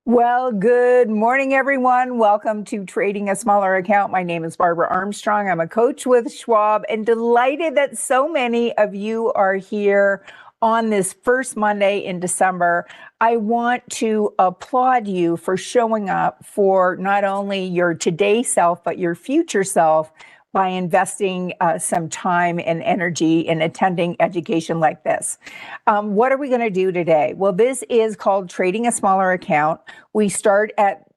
Well, good morning, everyone. Welcome to Trading a Smaller Account. My name is Barbara Armstrong. I'm a coach with Schwab and delighted that so many of you are here on this first Monday in December. I want to applaud you for showing up for not only your today self, but your future self by investing some time and energy in attending education like this. What are we going to do today? Well, this is called Trading a Smaller Account. We start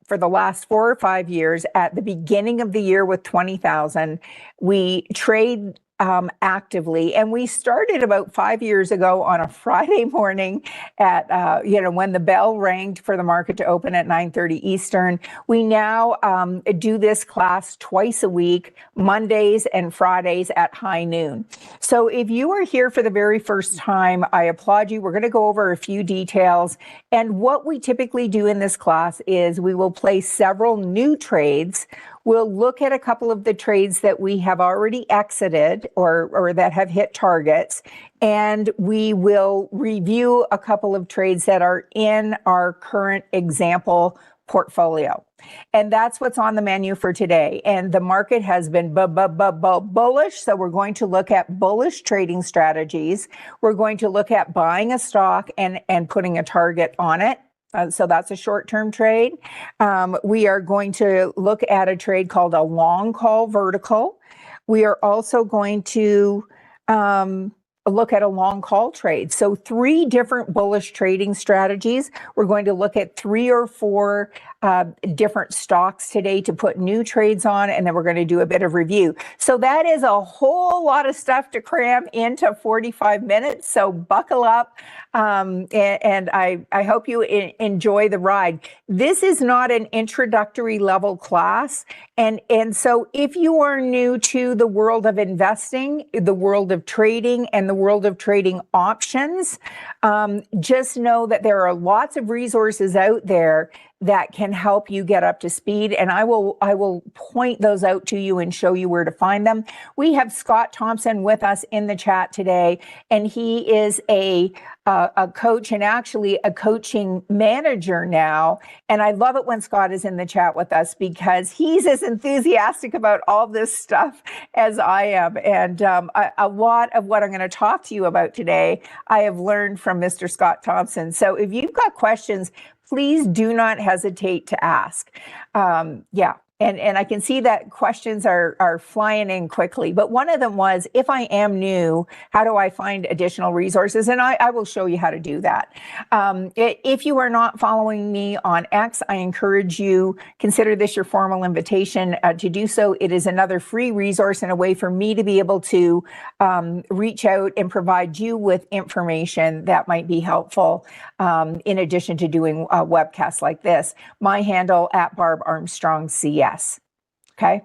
for the last 4 or 5 years at the beginning of the year with 20,000. We trade actively, and we started about 5 years ago on a Friday morning at when the bell rang for the market to open at 9:30 Eastern. We now do this class twice a week, Mondays and Fridays at high noon. So if you are here for the very first time, I applaud you. We're going to go over a few details. And what we typically do in this class is we will place several new trades. We'll look at a couple of the trades that we have already exited or that have hit targets, and we will review a couple of trades that are in our current example portfolio. And that's what's on the menu for today. And the market has been bullish, so we're going to look at bullish trading strategies. We're going to look at buying a stock and putting a target on it. So that's a short-term trade. We are going to look at a trade called a long call vertical. We are also going to look at a long call trade. So 3 different bullish trading strategies. We're going to look at 3 or 4 different stocks today to put new trades on, and then we're going to do a bit of review. So that is a whole lot of stuff to cram into 45 minutes. So buckle up, and I hope you enjoy the ride. This is not an introductory level class, and so if you are new to the world of investing, the world of trading, and the world of trading options, just know that there are lots of resources out there that can help you get up to speed. And I will point those out to you and show you where to find them. We have Scott Thompson with us in the chat today, and he is a coach and actually a coaching manager now. And I love it when Scott is in the chat with us because he's as enthusiastic about all this stuff as I am. And a lot of what I'm going to talk to you about today, I have learned from Mr. Scott Thompson. So if you've got questions, please do not hesitate to ask. And I can see that questions are flying in quickly, but one of them was, if I am new, how do I find additional resources? And I will show you how to do that. If you are not following me on X, I encourage you, consider this your formal invitation to do so. It is another free resource and a way for me to be able to reach out and provide you with information that might be helpful in addition to doing webcasts like this. My handle at Barb Armstrong CS. Okay.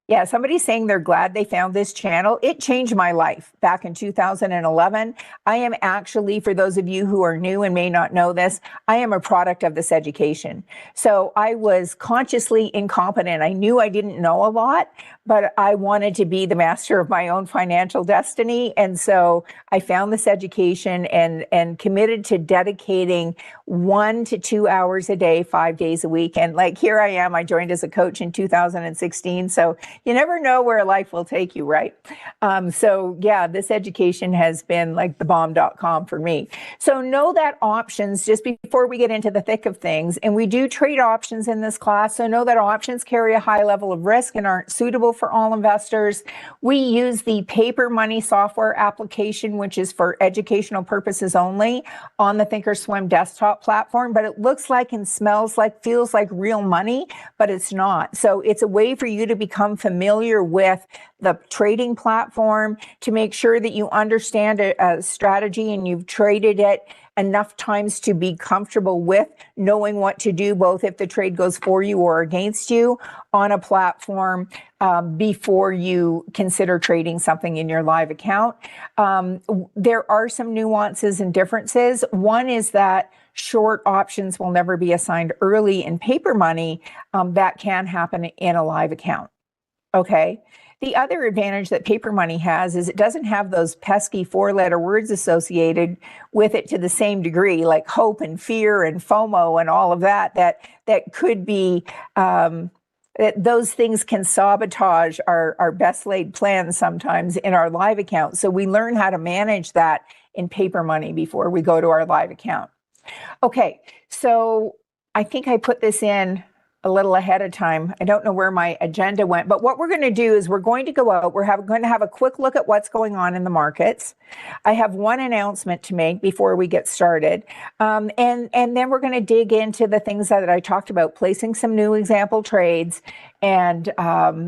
Yeah, somebody's saying they're glad they found this channel. It changed my life back in 2011. I am actually, for those of you who are new and may not know this, I am a product of this education. So I was consciously incompetent. I knew I didn't know a lot, but I wanted to be the master of my own financial destiny. And so I found this education and committed to dedicating 1 to 2 hours a day, 5 days a week. And like, here I am, I joined as a coach in 2016. So you never know where life will take you, right? So yeah, this education has been like the bomb.com for me. So know that options, just before we get into the thick of things, and we do trade options in this class, so know that options carry a high level of risk and aren't suitable for all investors. We use the Paper Money software application, which is for educational purposes only, on the Thinkorswim desktop platform, but it looks like and smells like, feels like real money, but it's not. So it's a way for you to become familiar with the trading platform, to make sure that you understand a strategy and you've traded it enough times to be comfortable with knowing what to do, both if the trade goes for you or against you on a platform before you consider trading something in your live account. There are some nuances and differences. One is that short options will never be assigned early in Paper Money. That can happen in a live account. Okay. The other advantage that paper money has is it doesn't have those pesky 4-letter words associated with it to the same degree, like hope and fear and FOMO and all of that, that could be, those things can sabotage our best laid plans sometimes in our live account. So we learn how to manage that in paper money before we go to our live account. Okay, so I think I put this in a little ahead of time. I don't know where my agenda went, but what we're going to do is we're going to go out. We're going to have a quick look at what's going on in the markets. I have one announcement to make before we get started. And then we're going to dig into the things that I talked about, placing some new example trades and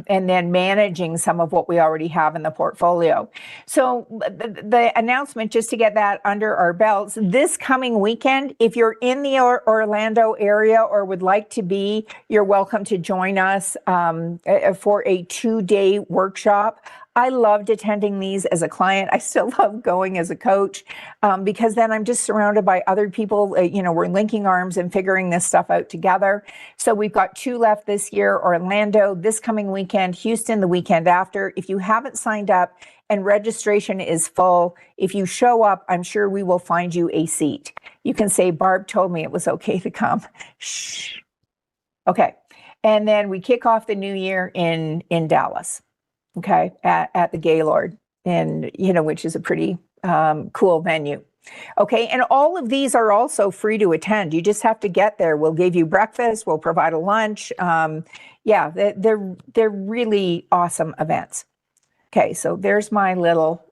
then managing some of what we already have in the portfolio. So the announcement, just to get that under our belts, this coming weekend, if you're in the Orlando area or would like to be, you're welcome to join us for a 2-day workshop. I loved attending these as a client. I still love going as a coach because then I'm just surrounded by other people. We're linking arms and figuring this stuff out together. So we've got 2 left this year, Orlando this coming weekend, Houston the weekend after. If you haven't signed up and registration is full, if you show up, I'm sure we will find you a seat. You can say, Barb told me it was okay to come. Shh. Okay. And then we kick off the new year in Dallas. Okay, at the Gaylord, and which is a pretty cool venue. Okay, and all of these are also free to attend. You just have to get there. We'll give you breakfast. We'll provide a lunch. They're really awesome events. Okay, so there's my little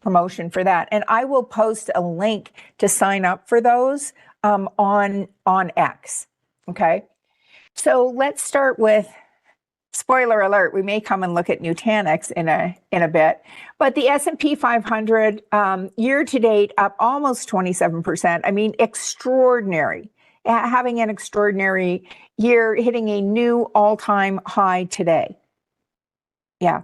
promotion for that, and I will post a link to sign up for those on X. Okay, so let's start with. Spoiler alert, we may come and look at Nutanix in a bit, but the S&P 500 year to date up almost 27%. I mean, extraordinary. Having an extraordinary year, hitting a new all-time high today. Yeah.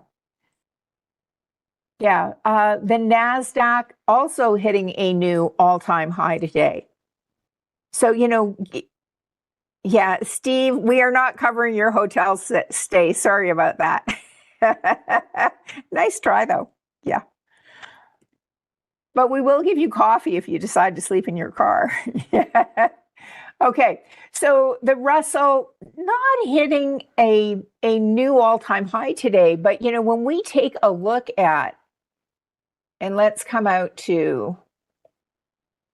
The NASDAQ also hitting a new all-time high today. So, yeah, Steve, we are not covering your hotel stay. Sorry about that. Nice try, though. Yeah. But we will give you coffee if you decide to sleep in your car. Okay, so the Russell not hitting a new all-time high today, but when we take a look at, and let's come out to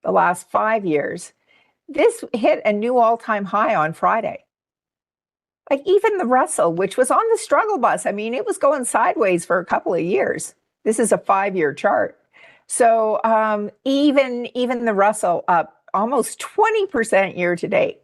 the last 5 years, this hit a new all-time high on Friday. Like even the Russell, which was on the struggle bus, I mean, it was going sideways for a couple of years. This is a 5-year chart. So even the Russell up almost 20% year to date,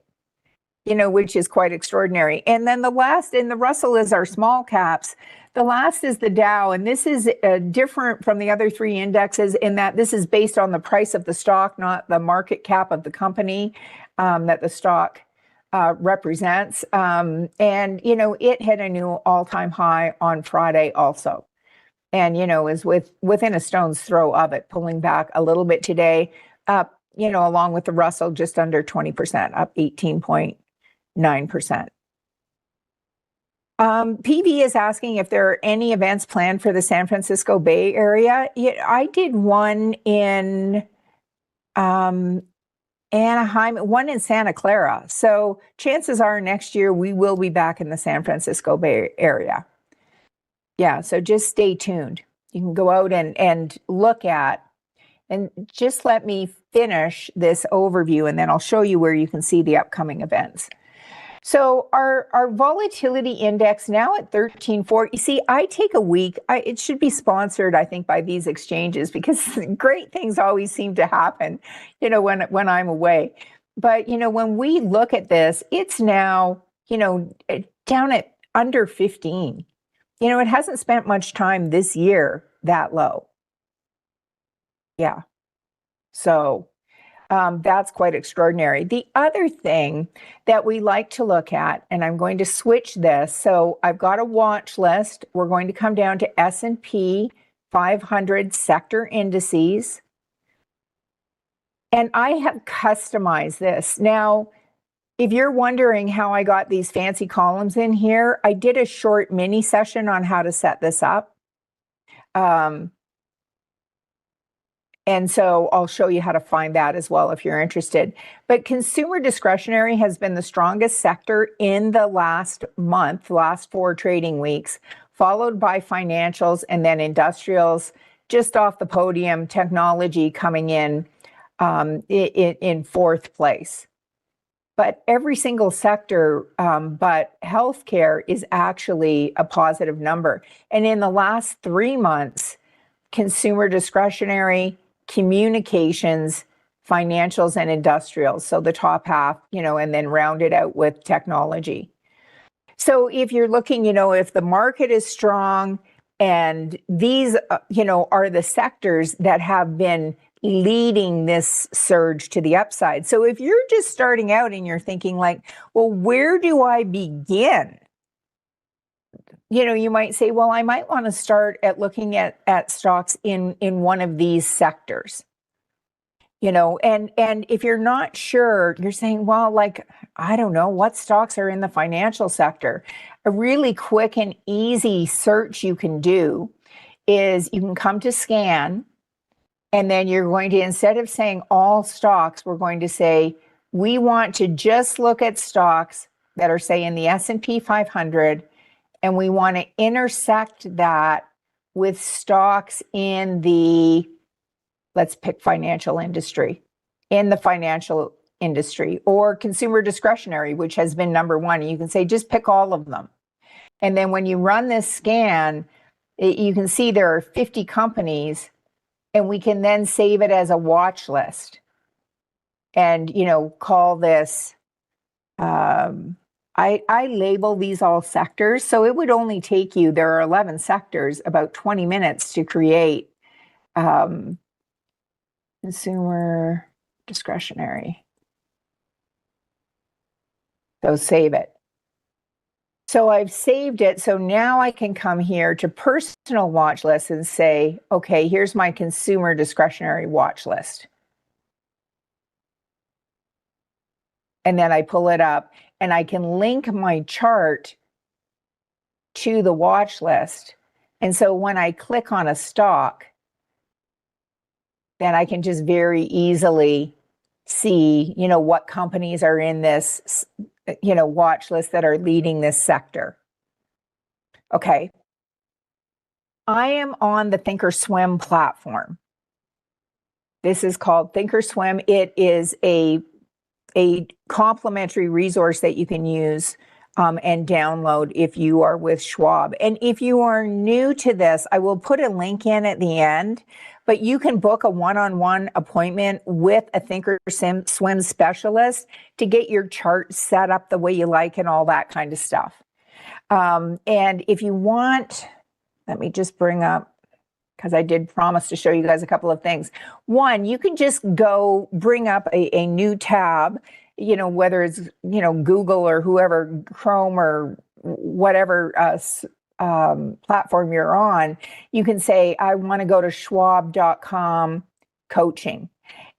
which is quite extraordinary. And then the last in the Russell is our small caps. The last is the Dow, and this is different from the other 3 indexes in that this is based on the price of the stock, not the market cap of the company that the stock represents. And, it hit a new all-time high on Friday also. And, is within a stone's throw of it, pulling back a little bit today, up, along with the Russell, just under 20%, up 18.9%. PV is asking if there are any events planned for the San Francisco Bay Area. Yeah, I did one in Anaheim, one in Santa Clara. So chances are next year we will be back in the San Francisco Bay Area. Yeah, so just stay tuned. You can go out and look at, and just let me finish this overview and then I'll show you where you can see the upcoming events. So our volatility index now at 13.4. You see, I take a week. It should be sponsored, I think, by these exchanges because great things always seem to happen, when I'm away. But, when we look at this, it's now, down at under 15. It hasn't spent much time this year that low. Yeah. So that's quite extraordinary. The other thing that we like to look at, and I'm going to switch this. So I've got a watch list. We're going to come down to S&P 500 sector indices. And I have customized this. Now, If you're wondering how I got these fancy columns in here, I did a short mini session on how to set this up. And so I'll show you how to find that as well if you're interested. But consumer discretionary has been the strongest sector in the last month, last 4 trading weeks, followed by financials and then industrials. Just off the podium, technology coming in 4th place. But every single sector, but healthcare is actually a positive number. And in the last 3 months, consumer discretionary, communications, financials, and industrials. So the top half, and then round it out with technology. So if you're looking, if the market is strong and these, are the sectors that have been leading this surge to the upside. So if you're just starting out and you're thinking like, well, where do I begin? You might say, well, I might want to start at looking at stocks in one of these sectors. And if you're not sure, you're saying, well, like, I don't know what stocks are in the financial sector. A really quick and easy search you can do is you can come to scan, and then you're going to, instead of saying all stocks, we're going to say, we want to just look at stocks that are, say, in the S&P 500, and we want to intersect that with stocks in the, let's pick financial industry, or consumer discretionary, which has been number 1. And you can say, just pick all of them. And then when you run this scan, you can see there are 50 companies, and we can then save it as a watch list and, call this, I label these all sectors. So it would only take you, there are 11 sectors, about 20 minutes to create consumer discretionary. So save it. So I've saved it. So now I can come here to personal watch list and say, okay, here's my consumer discretionary watch list. And then I pull it up and I can link my chart to the watch list. And so when I click on a stock, then I can just very easily see, what companies are in this, watch list that are leading this sector. Okay. I am on the Thinkorswim platform. This is called Thinkorswim. It is a complimentary resource that you can use and download if you are with Schwab. And if you are new to this, I will put a link in at the end, but you can book a one-on-one appointment with a Thinkorswim specialist to get your chart set up the way you like and all that kind of stuff. And if you want, let me just bring up, because I did promise to show you guys a couple of things. One, you can just go bring up a new tab, whether it's, Google or whoever, Chrome or whatever platform you're on. You can say, I want to go to schwab.com coaching.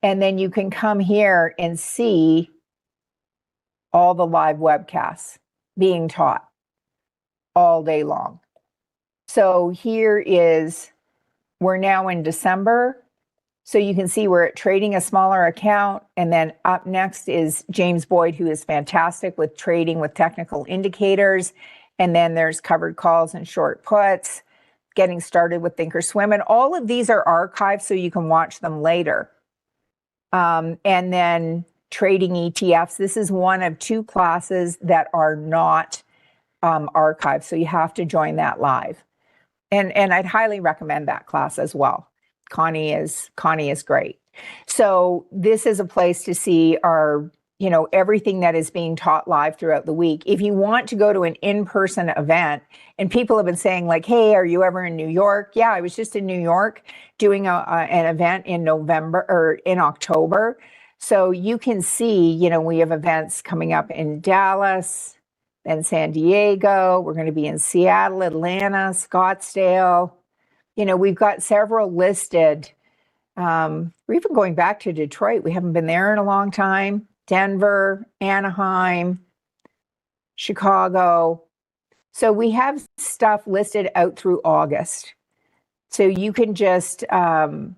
And then you can come here and see all the live webcasts being taught all day long. So here is, we're now in December. So you can see we're at trading a smaller account. And then up next is James Boyd, who is fantastic with trading with technical indicators. And then there's covered calls and short puts, getting started with Thinkorswim. And all of these are archived so you can watch them later. And then trading ETFs. This is one of 2 classes that are not archived. So you have to join that live. And I'd highly recommend that class as well. Connie is great. So this is a place to see our, everything that is being taught live throughout the week. If you want to go to an in-person event, and people have been saying like, hey, are you ever in New York? Yeah, I was just in New York doing an event in November or in October. So you can see, we have events coming up in Dallas, then San Diego. We're going to be in Seattle, Atlanta, Scottsdale. We've got several listed. We're even going back to Detroit. We haven't been there in a long time. Denver, Anaheim, Chicago. So we have stuff listed out through August. So you can just, that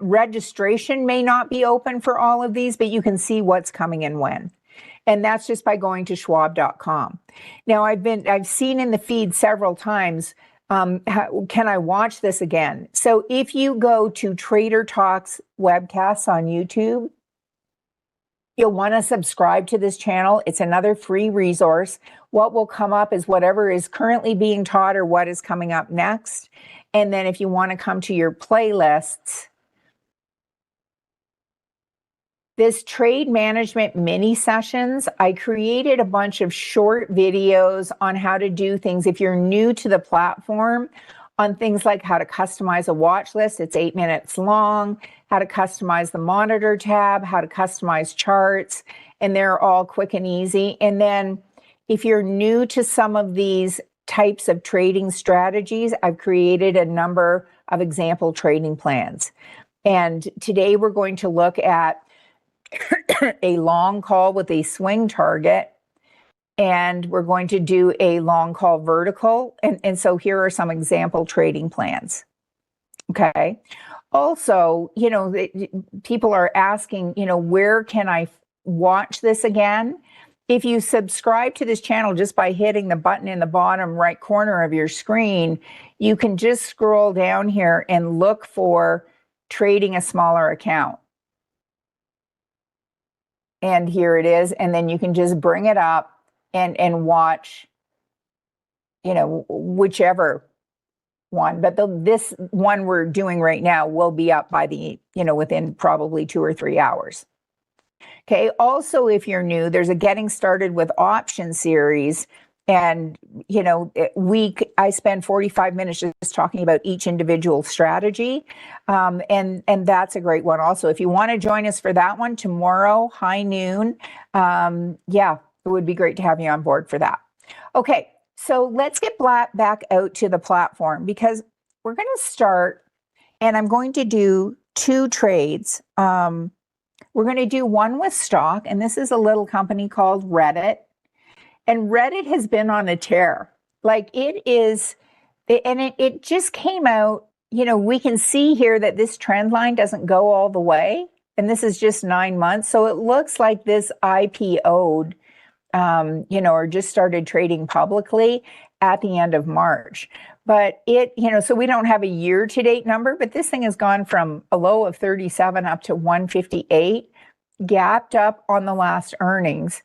registration may not be open for all of these, but you can see what's coming and when. And that's just by going to schwab.com. Now I've seen in the feed several times, can I watch this again? So if you go to Trader Talks webcasts on YouTube, you'll want to subscribe to this channel. It's another free resource. What will come up is whatever is currently being taught or what is coming up next. And then if you want to come to your playlists, this trade management mini sessions, I created a bunch of short videos on how to do things. If you're new to the platform, on things like how to customize a watch list, it's 8 minutes long, how to customize the monitor tab, how to customize charts, and they're all quick and easy. And then if you're new to some of these types of trading strategies, I've created a number of example trading plans. And today we're going to look at a long call with a swing target, and we're going to do a long call vertical. And so here are some example trading plans. Okay. Also, people are asking, where can I watch this again? If you subscribe to this channel just by hitting the button in the bottom right corner of your screen, you can just scroll down here and look for trading a smaller account. And here it is. And then you can just bring it up and watch, whichever one. But this one we're doing right now will be up by within probably 2 or 3 hours. Okay. Also, if you're new, there's a Getting Started with Option series. And, I spend 45 minutes just talking about each individual strategy. And that's a great one also. If you want to join us for that one tomorrow, high noon, it would be great to have you on board for that. Okay, so let's get back out to the platform, because we're going to start, and I'm going to do 2 trades. We're going to do one with stock, and this is a little company called Reddit. And Reddit has been on a tear. Like it is, and it just came out, we can see here that this trend line doesn't go all the way. And this is just 9 months. So it looks like this IPO'd, or just started trading publicly at the end of March. But so we don't have a year-to-date number, but this thing has gone from a low of 37 up to 158, gapped up on the last earnings.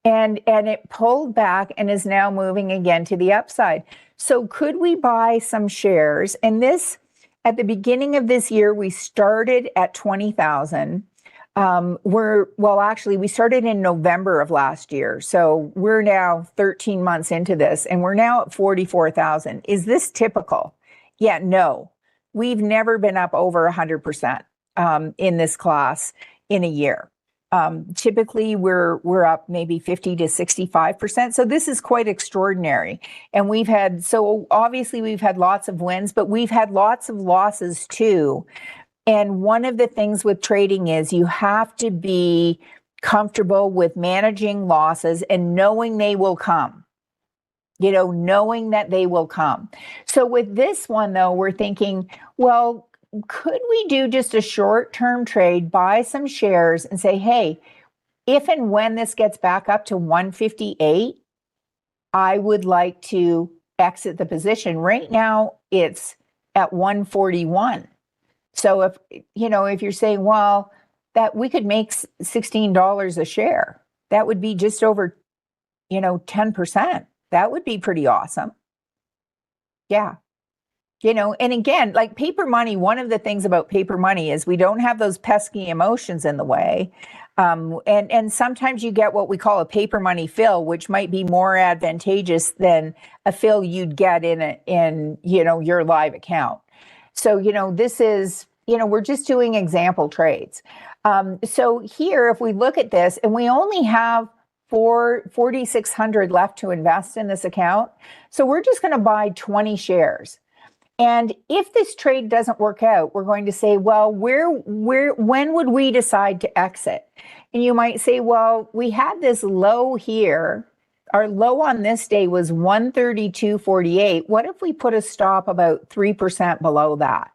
And it pulled back and is now moving again to the upside. So could we buy some shares? And this, at the beginning of this year, we started at 20,000. We started in November of last year. So we're now 13 months into this, and we're now at 44,000. Is this typical? Yeah, no. We've never been up over 100% in this class in a year. Typically we're up maybe 50 to 65%. So this is quite extraordinary. And obviously we've had lots of wins, but we've had lots of losses too. And one of the things with trading is you have to be comfortable with managing losses and knowing they will come. Knowing that they will come. So with this one though, we're thinking, well, could we do just a short-term trade, buy some shares and say, hey, if and when this gets back up to 158, I would like to exit the position. Right now, it's at 141. So if you're saying, well, that we could make $16 a share, that would be just over, 10%. That would be pretty awesome. Yeah. And again, like paper money, one of the things about paper money is we don't have those pesky emotions in the way. And sometimes you get what we call a paper money fill, which might be more advantageous than a fill you'd get in your live account. So, this is, we're just doing example trades. So here, if we look at this, and we only have 4,600 left to invest in this account. So we're just going to buy 20 shares. And if this trade doesn't work out, we're going to say, well, when would we decide to exit? And you might say, well, we had this low here. Our low on this day was 132.48. What if we put a stop about 3% below that?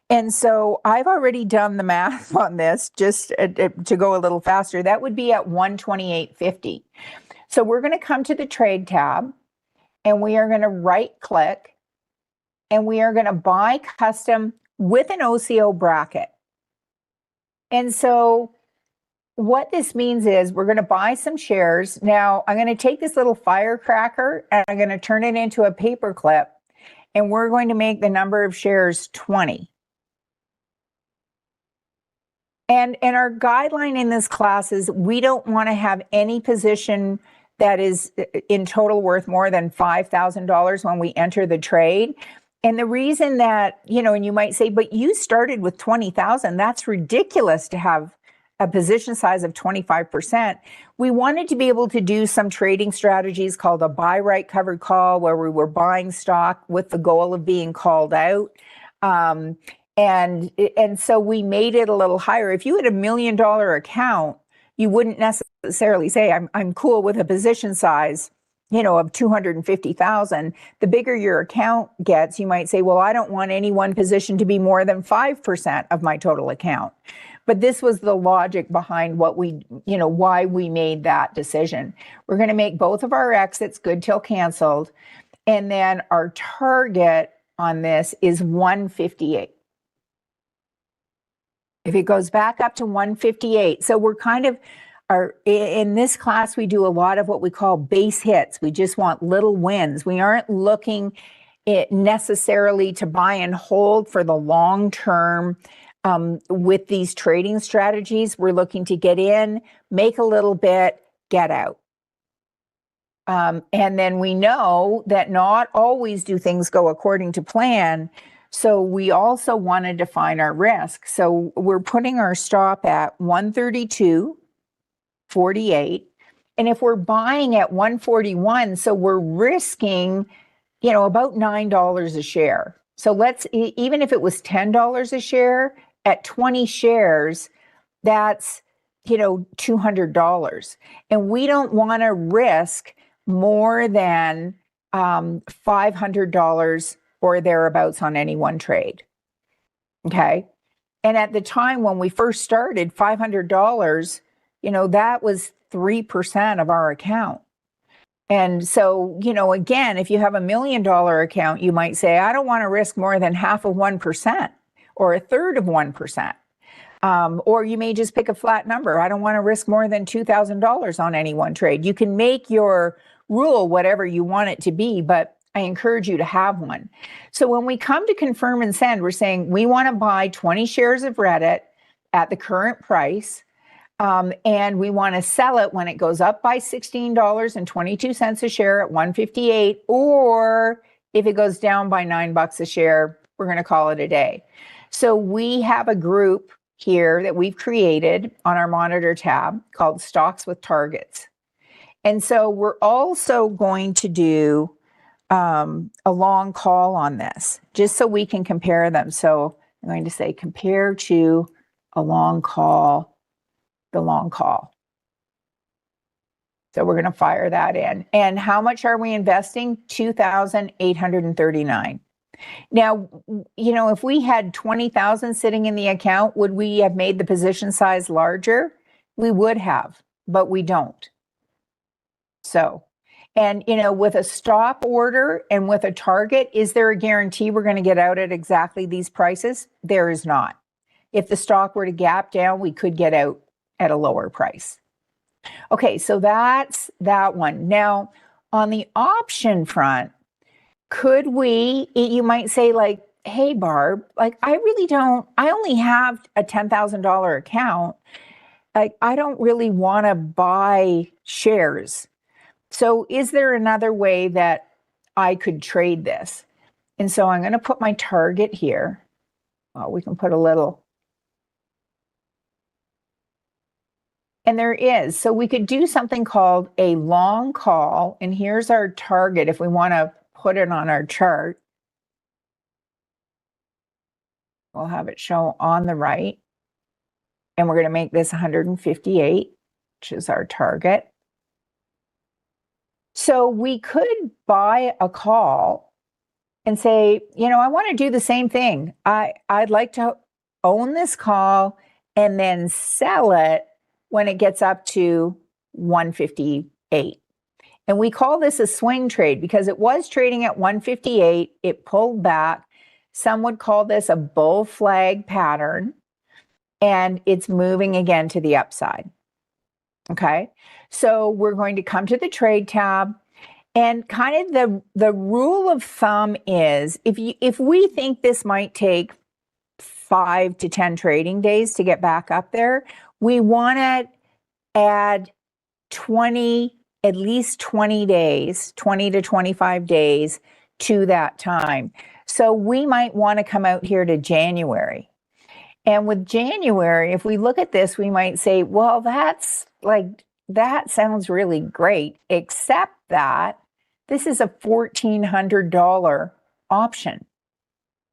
And so I've already done the math on this just to go a little faster. That would be at 128.50. So we're going to come to the trade tab and we are going to right click and we are going to buy custom with an OCO bracket. And so what this means is we're going to buy some shares. Now I'm going to take this little firecracker and I'm going to turn it into a paper clip and we're going to make the number of shares 20. And our guideline in this class is we don't want to have any position that is in total worth more than $5,000 when we enter the trade. And the reason that, and you might say, but you started with 20,000, that's ridiculous to have a position size of 25%. We wanted to be able to do some trading strategies called a buy right covered call, where we were buying stock with the goal of being called out. And so we made it a little higher. If you had $1 million account, you wouldn't necessarily say, I'm cool with a position size, of 250,000. The bigger your account gets, you might say, well, I don't want any one position to be more than 5% of my total account. But this was the logic behind what why we made that decision. We're going to make both of our exits good till canceled. And then our target on this is 158. If it goes back up to 158, so we're in this class, we do a lot of what we call base hits. We just want little wins. We aren't looking necessarily to buy and hold for the long term with these trading strategies. We're looking to get in, make a little bit, get out. And then we know that not always do things go according to plan. So we also want to define our risk. So we're putting our stop at 132.48. And if we're buying at 141, so we're risking, about $9 a share. So even if it was $10 a share, at 20 shares, that's, $200. And we don't want to risk more than $500 or thereabouts on any one trade. Okay. And at the time when we first started, $500, that was 3% of our account. And so, again, if you have $1 million account, you might say, I don't want to risk more than half of 1% or a third of 1%. Or you may just pick a flat number. I don't want to risk more than $2,000 on any one trade. You can make your rule whatever you want it to be, but I encourage you to have one. So when we come to confirm and send, we're saying we want to buy 20 shares of Reddit at the current price. And we want to sell it when it goes up by $16.22 a share at 158, or if it goes down by $9 a share, we're going to call it a day. So we have a group here that we've created on our monitor tab called Stocks with Targets. And so we're also going to do a long call on this, just so we can compare them. So I'm going to say compare to a long call, the long call. So we're going to fire that in. And how much are we investing? $2,839. Now, if we had 20,000 sitting in the account, would we have made the position size larger? We would have, but we don't. So, and with a stop order and with a target, is there a guarantee we're going to get out at exactly these prices? There is not. If the stock were to gap down, we could get out at a lower price. Okay, so that's that one. Now, on the option front, could we, you might say like, hey, Barb, I only have a $10,000 account. I don't really want to buy shares. So is there another way that I could trade this? And so I'm going to put my target here. Well, we can put a little. And there is. So we could do something called a long call. And here's our target if we want to put it on our chart. We'll have it show on the right. And we're going to make this 158, which is our target. So we could buy a call and say, I want to do the same thing. I'd like to own this call and then sell it when it gets up to 158. And we call this a swing trade because it was trading at 158. It pulled back. Some would call this a bull flag pattern, and it's moving again to the upside. Okay, so we're going to come to the trade tab, and kind of the rule of thumb is if we think this might take 5 to 10 trading days to get back up there, we want to add at least 20 days, 20 to 25 days to that time. So we might want to come out here to January. And with January, if we look at this, we might say, well, that sounds really great, except that this is a $1,400 option.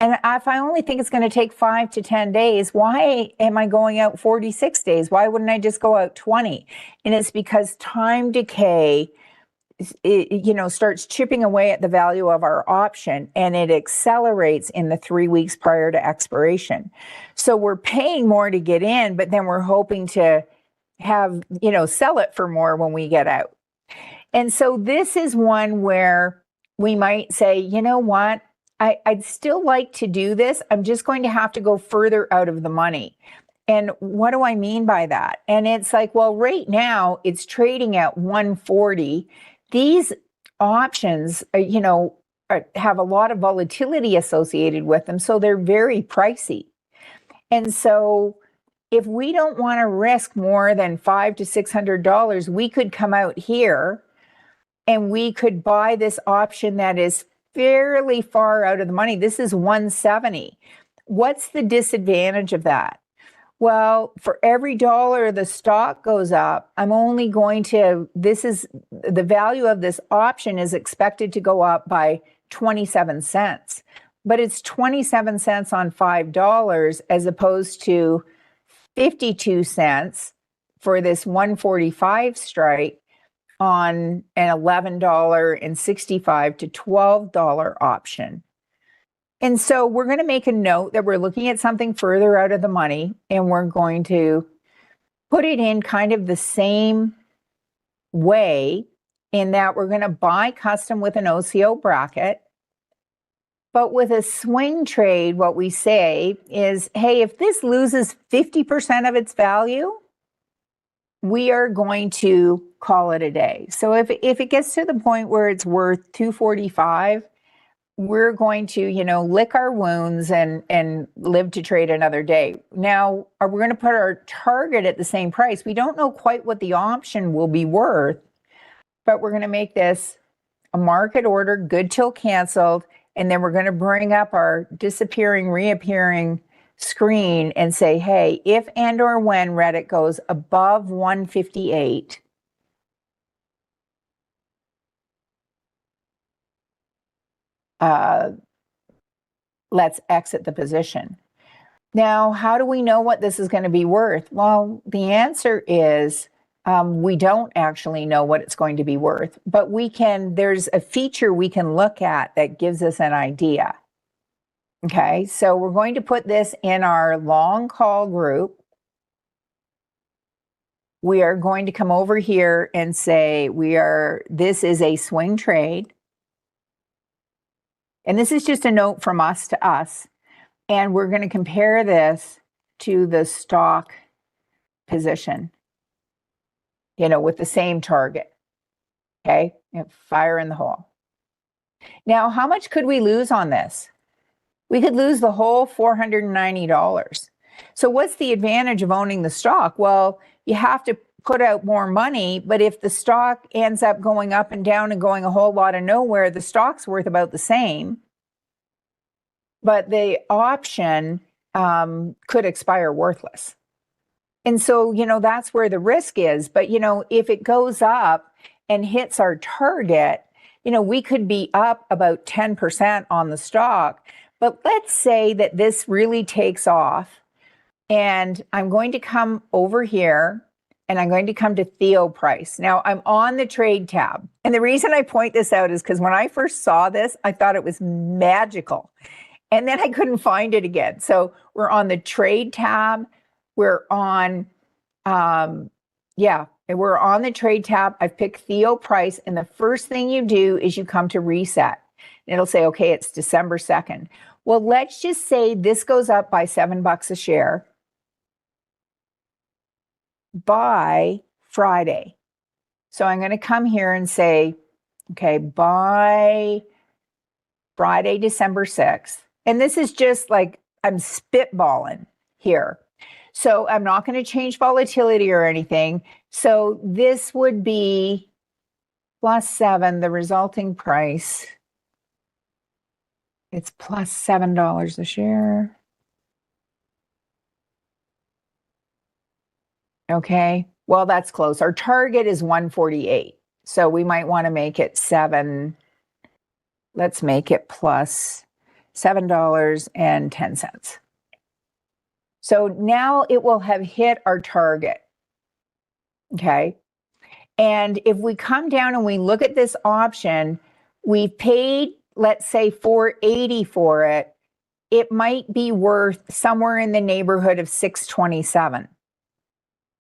And if I only think it's going to take 5 to 10 days, why am I going out 46 days? Why wouldn't I just go out 20? And it's because time decay, starts chipping away at the value of our option, and it accelerates in the 3 weeks prior to expiration. So we're paying more to get in, but then we're hoping to have, sell it for more when we get out. And so this is one where we might say, you know what? I'd still like to do this. I'm just going to have to go further out of the money. And what do I mean by that? And it's like, well, right now it's trading at 140. These options, have a lot of volatility associated with them. So they're very pricey. And so if we don't want to risk more than $500 to $600, we could come out here and we could buy this option that is fairly far out of the money. This is 170. What's the disadvantage of that? Well, for every dollar the stock goes up, the value of this option is expected to go up by 27 cents. But it's 27 cents on $5 as opposed to 52 cents for this 145 strike on an $11.65 to $12 option. And so we're going to make a note that we're looking at something further out of the money, and we're going to put it in kind of the same way in that we're going to buy custom with an OCO bracket. But with a swing trade, what we say is, hey, if this loses 50% of its value, we are going to call it a day. So if it gets to the point where it's worth 245, we're going to, lick our wounds and live to trade another day. Now, we're going to put our target at the same price. We don't know quite what the option will be worth, but we're going to make this a market order, good till canceled, and then we're going to bring up our disappearing, reappearing screen and say, hey, if and or when Reddit goes above 158, let's exit the position. Now, how do we know what this is going to be worth? Well, the answer is we don't actually know what it's going to be worth, but there's a feature we can look at that gives us an idea. Okay, so we're going to put this in our long call group. We are going to come over here and say this is a swing trade. And this is just a note from us to us. And we're going to compare this to the stock position, with the same target. Okay, fire in the hole. Now, how much could we lose on this? We could lose the whole $490. So what's the advantage of owning the stock? Well, you have to put out more money, but if the stock ends up going up and down and going a whole lot of nowhere, the stock's worth about the same. But the option could expire worthless. And so, that's where the risk is. But, if it goes up and hits our target, we could be up about 10% on the stock. But let's say that this really takes off, and I'm going to come over here and I'm going to come to Theo price. Now I'm on the trade tab. And the reason I point this out is because when I first saw this, I thought it was magical. And then I couldn't find it again. So we're on the trade tab. We're on, we're on the trade tab. I've picked Theo price. And the first thing you do is you come to reset. And it'll say, okay, it's December 2nd. Well, let's just say this goes up by $7 a share by Friday. So I'm going to come here and say, okay, by Friday, December 6th. And this is just like, I'm spitballing here. So I'm not going to change volatility or anything. So this would be +7, the resulting price. It's +$7 a share. Okay, well, that's close. Our target is 148. So we might want to make it 7. Let's make it plus $7.10. So now it will have hit our target. Okay. And if we come down and we look at this option, we've paid, let's say, $4.80 for it. It might be worth somewhere in the neighborhood of $6.27.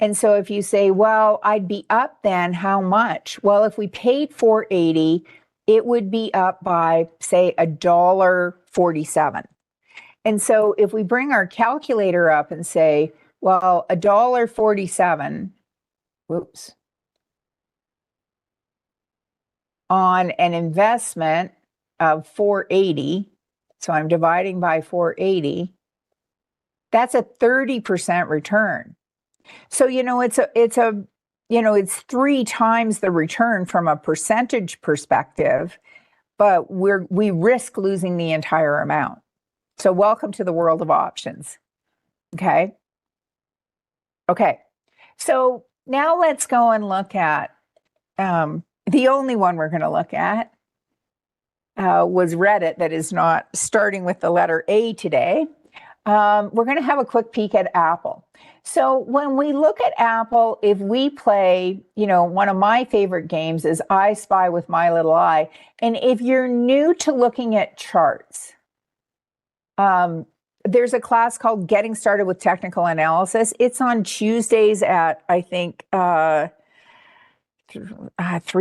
And so if you say, well, I'd be up then, how much? Well, if we paid $4.80, it would be up by, say, $1.47. And so if we bring our calculator up and say, well, $1.47, whoops, on an investment of $4.80, so I'm dividing by $4.80, that's a 30% return. So, it's 3 times the return from a percentage perspective, but we risk losing the entire amount. So welcome to the world of options. Okay. So now let's go and look at, the only one we're going to look at was Reddit, that is not starting with the letter A today. We're going to have a quick peek at Apple. So when we look at Apple, if we play, one of my favorite games is I Spy with My Little Eye. And if you're new to looking at charts, there's a class called Getting Started with Technical Analysis. It's on Tuesdays at, I think, 3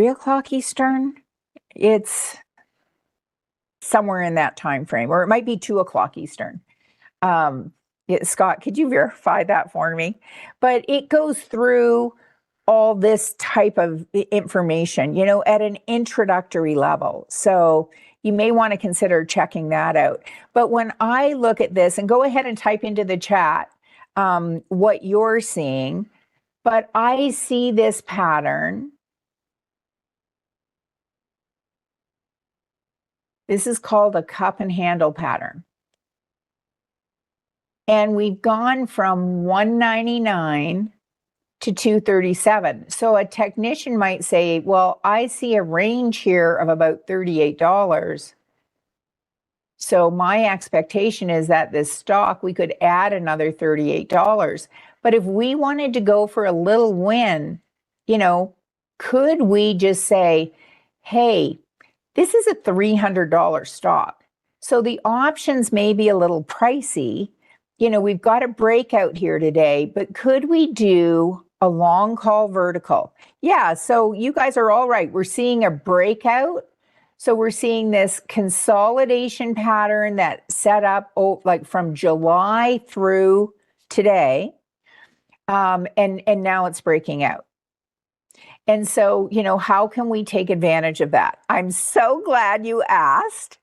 o'clock Eastern. It's somewhere in that time frame, or it might be 2 o'clock Eastern. Scott, could you verify that for me? But it goes through all this type of information, at an introductory level. So you may want to consider checking that out. But when I look at this, and go ahead and type into the chat what you're seeing, but I see this pattern. This is called a cup and handle pattern. And we've gone from 199 to 237. So a technician might say, well, I see a range here of about $38. So my expectation is that this stock, we could add another $38. But if we wanted to go for a little win, could we just say, hey, this is a $300 stock. So the options may be a little pricey. We've got a breakout here today, but could we do a long call vertical? Yeah, so you guys are all right. We're seeing a breakout. So we're seeing this consolidation pattern that set up like from July through today. And now it's breaking out. And so, how can we take advantage of that? I'm so glad you asked,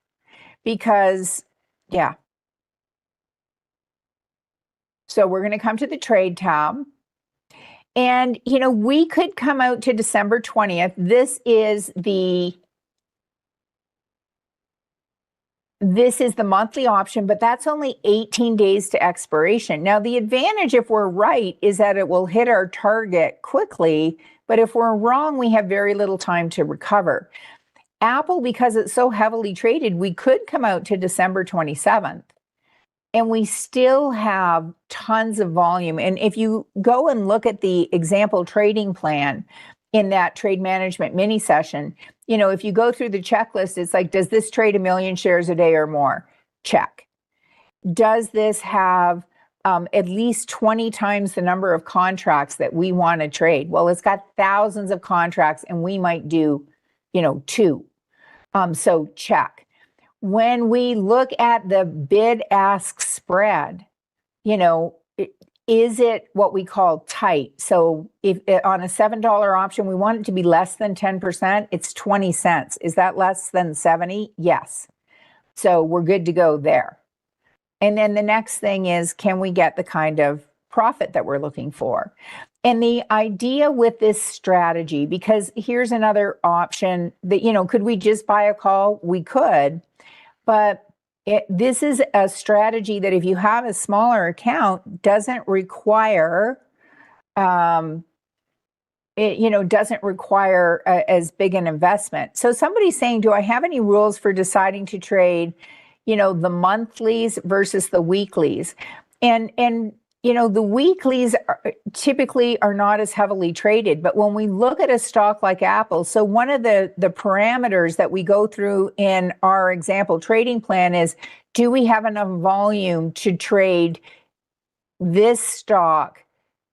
because, yeah. So we're going to come to the trade tab. And, we could come out to December 20th. This is the monthly option, but that's only 18 days to expiration. Now, the advantage, if we're right, is that it will hit our target quickly. But if we're wrong, we have very little time to recover. Apple, because it's so heavily traded, we could come out to December 27th and we still have tons of volume. And if you go and look at the example trading plan in that trade management mini session, you know, if you go through the checklist, it's like, does this trade 1 million shares a day or more? Check. Does this have at least 20 times the number of contracts that we want to trade? Well, it's got thousands of contracts and we might do, you know, 2. So check. When we look at the bid-ask spread, you know, is it what we call tight? So if on a $7 option, we want it to be less than 10%, it's 20 cents. Is that less than 70? Yes. So we're good to go there. And then the next thing is, can we get the kind of profit that we're looking for? And the idea with this strategy, because here's another option that, you know, could we just buy a call? We could, but this is a strategy that if you have a smaller account, doesn't require, doesn't require as big an investment. So somebody's saying, do I have any rules for deciding to trade, you know, the monthlies versus the weeklies? And you know, the weeklies typically are not as heavily traded, but when we look at a stock like Apple, so one of the parameters that we go through in our example trading plan is, do we have enough volume to trade this stock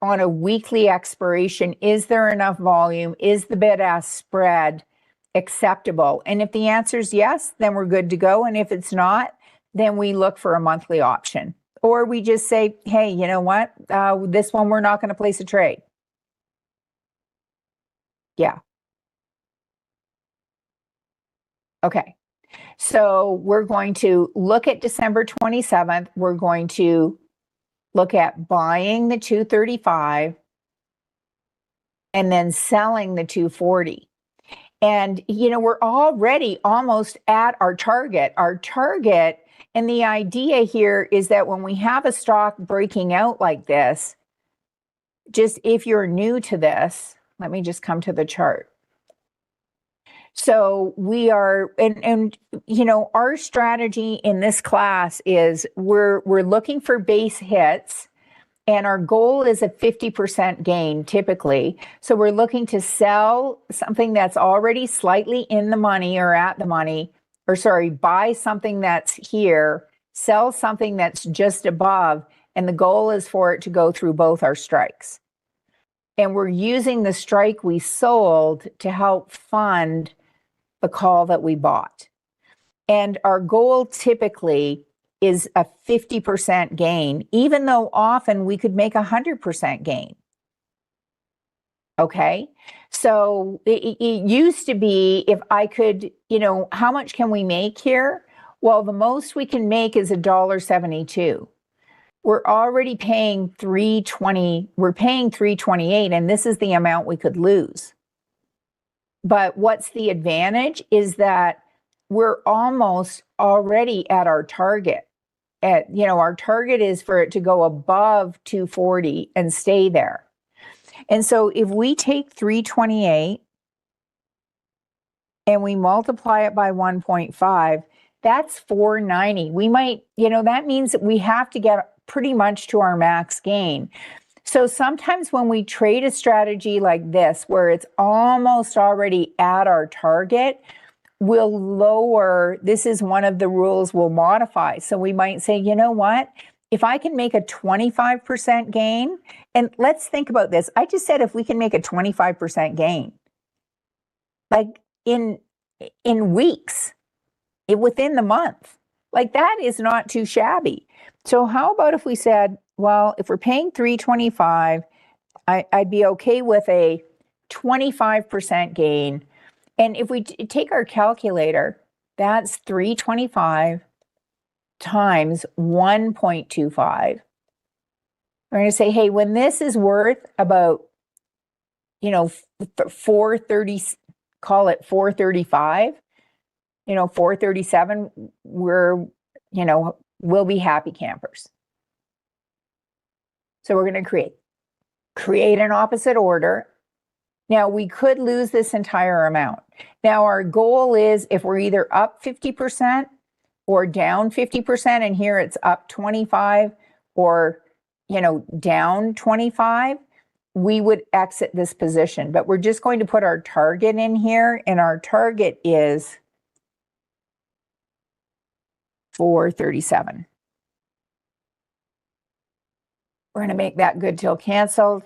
on a weekly expiration? Is there enough volume? Is the bid-ask spread acceptable? And if the answer is yes, then we're good to go. And if it's not, then we look for a monthly option. Or we just say, hey, you know what? This one, we're not going to place a trade. Yeah. Okay. So we're going to look at December 27th. We're going to look at buying the 235 and then selling the 240. And, you know, we're already almost at our target. And the idea here is that when we have a stock breaking out like this, just if you're new to this, let me just come to the chart. So we are, and you know, our strategy in this class is we're looking for base hits, and our goal is a 50% gain typically. So we're looking to sell something that's already slightly in the money or at the money, or sorry, buy something that's here, sell something that's just above, and the goal is for it to go through both our strikes. And we're using the strike we sold to help fund the call that we bought. And our goal typically is a 50% gain, even though often we could make 100% gain. Okay, so it used to be, if I could, you know, how much can we make here? Well, the most we can make is $1.72. We're already paying $3.20. We're paying $3.28, and this is the amount we could lose. But what's the advantage is that we're almost already at our target. Our target is for it to go above 240 and stay there. And so if we take 328 and we multiply it by 1.5, that's 490. We might, that means that we have to get pretty much to our max gain. So sometimes when we trade a strategy like this, where it's almost already at our target, we'll lower, this is one of the rules we'll modify. So we might say, you know what? If I can make a 25% gain, and let's think about this. I just said if we can make a 25% gain, like in weeks, within the month, like that is not too shabby. So how about if we said, well, if we're paying $3.25, I'd be okay with a 25% gain. And if we take our calculator, that's $3.25 times 1.25. We're going to say, hey, when this is worth about, 430, call it 435, 437, we'll be happy campers. So we're going to create an opposite order. Now, we could lose this entire amount. Now, our goal is if we're either up 50% or down 50%, and here it's up 25 or, down 25, we would exit this position. But we're just going to put our target in here, and our target is 437. We're going to make that good till canceled,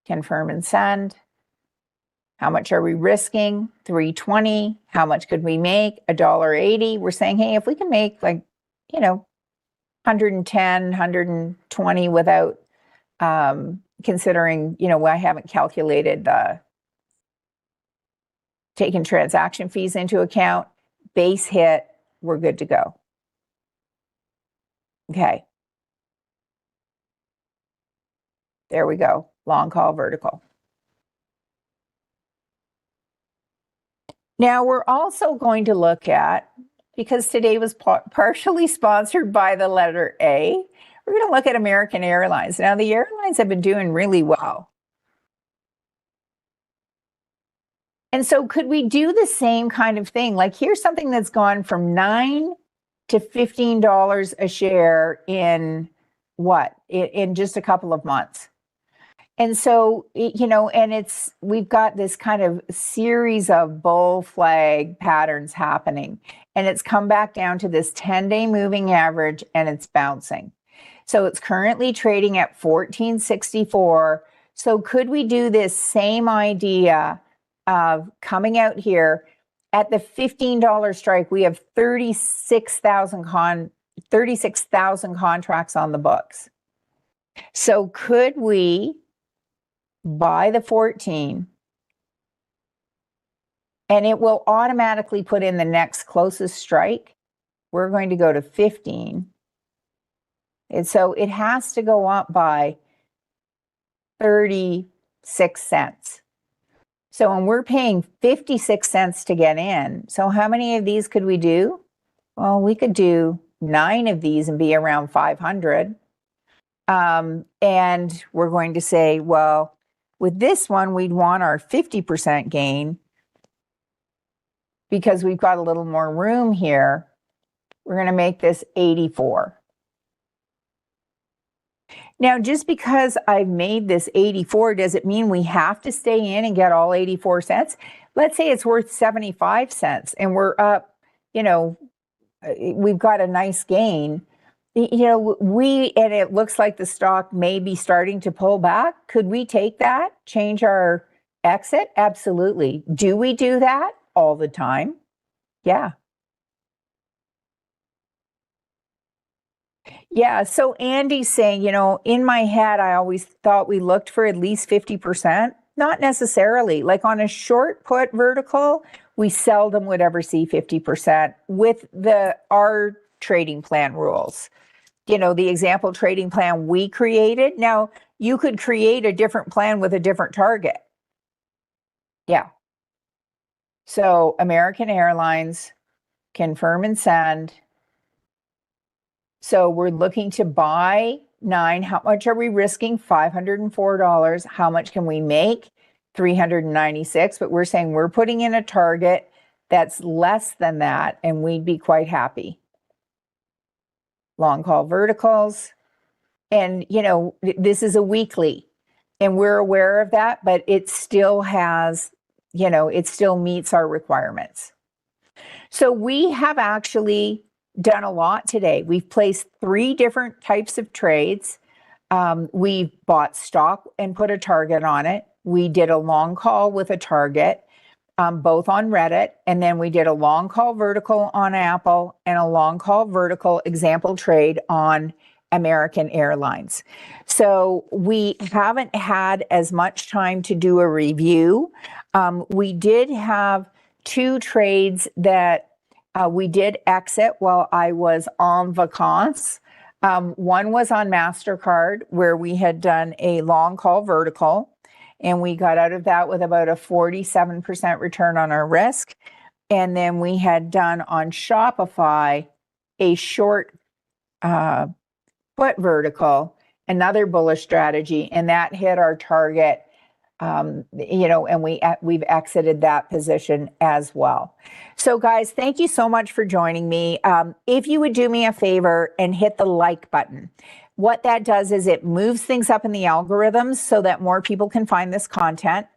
confirm and send. How much are we risking? 320. How much could we make? $1.80. We're saying, hey, if we can make 110, 120 without considering, I haven't calculated taking transaction fees into account, base hit, we're good to go. Okay. There we go. Long call vertical. Now we're also going to look at, because today was partially sponsored by the letter A, we're going to look at American Airlines. Now the airlines have been doing really well. And so could we do the same kind of thing? Like here's something that's gone from $9 to $15 a share in what? In just a couple of months. And so, and we've got this kind of series of bull flag patterns happening, and it's come back down to this 10-day moving average, and it's bouncing. So it's currently trading at 1464. So could we do this same idea of coming out here at the $15 strike? We have 36,000 contracts on the books. So could we buy the 14, and it will automatically put in the next closest strike? We're going to go to 15. And so it has to go up by 36 cents. So when we're paying 56 cents to get in, so how many of these could we do? Well, we could do 9 of these and be around 500. And we're going to say, well, with this one, we'd want our 50% gain because we've got a little more room here. We're going to make this 84. Now, just because I've made this 84, does it mean we have to stay in and get all 84 cents? Let's say it's worth 75 cents and we're up, we've got a nice gain. And it looks like the stock may be starting to pull back. Could we take that, change our exit? Absolutely. Do we do that all the time? Yeah. Yeah. So Andy's saying, in my head, I always thought we looked for at least 50%. Not necessarily. Like on a short put vertical, we seldom would ever see 50% with our trading plan rules. The example trading plan we created. Now, you could create a different plan with a different target. Yeah. So American Airlines, confirm and send. So we're looking to buy 9. How much are we risking? $504. How much can we make? 396. But we're saying we're putting in a target that's less than that, and we'd be quite happy. Long call verticals. And, this is a weekly, and we're aware of that, but it still has, it still meets our requirements. So we have actually done a lot today. We've placed 3 different types of trades. We've bought stock and put a target on it. We did a long call with a target. Both on Reddit, and then we did a long call vertical on Apple and a long call vertical example trade on American Airlines. So we haven't had as much time to do a review. We did have 2 trades that we did exit while I was en vacances. One was on MasterCard, where we had done a long call vertical, and we got out of that with about a 47% return on our risk. And then we had done on Shopify a short put vertical, another bullish strategy, and that hit our target And we've exited that position as well. So guys, thank you so much for joining me. If you would do me a favor and hit the like button. What that does is it moves things up in the algorithms so that more people can find this content.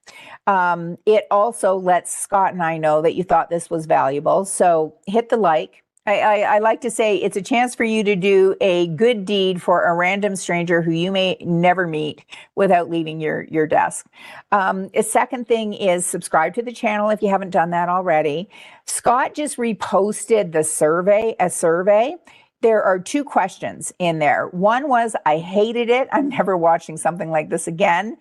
It also lets Scott and I know that you thought this was valuable. So hit the like. I like to say it's a chance for you to do a good deed for a random stranger who you may never meet without leaving your desk. A second thing is subscribe to the channel if you haven't done that already. Scott just reposted a survey. There are 2 questions in there. One was, I hated it. I'm never watching something like this again.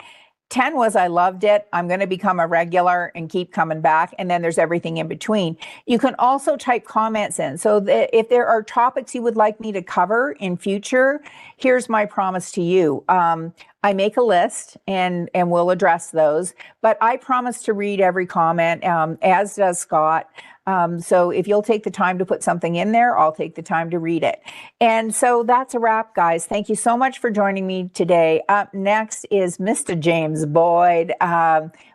10 was, I loved it. I'm going to become a regular and keep coming back. And then there's everything in between. You can also type comments in. So if there are topics you would like me to cover in future, here's my promise to you. I make a list and we'll address those, but I promise to read every comment, as does Scott. So if you'll take the time to put something in there, I'll take the time to read it. And so that's a wrap, guys. Thank you so much for joining me today. Up next is Mr. James Boyd.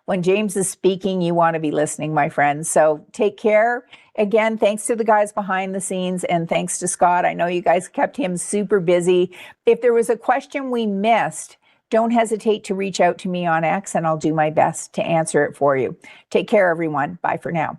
When James is speaking, you want to be listening, my friends. So take care. Again, thanks to the guys behind the scenes and thanks to Scott. I know you guys kept him super busy. If there was a question we missed, don't hesitate to reach out to me on X and I'll do my best to answer it for you. Take care, everyone. Bye for now.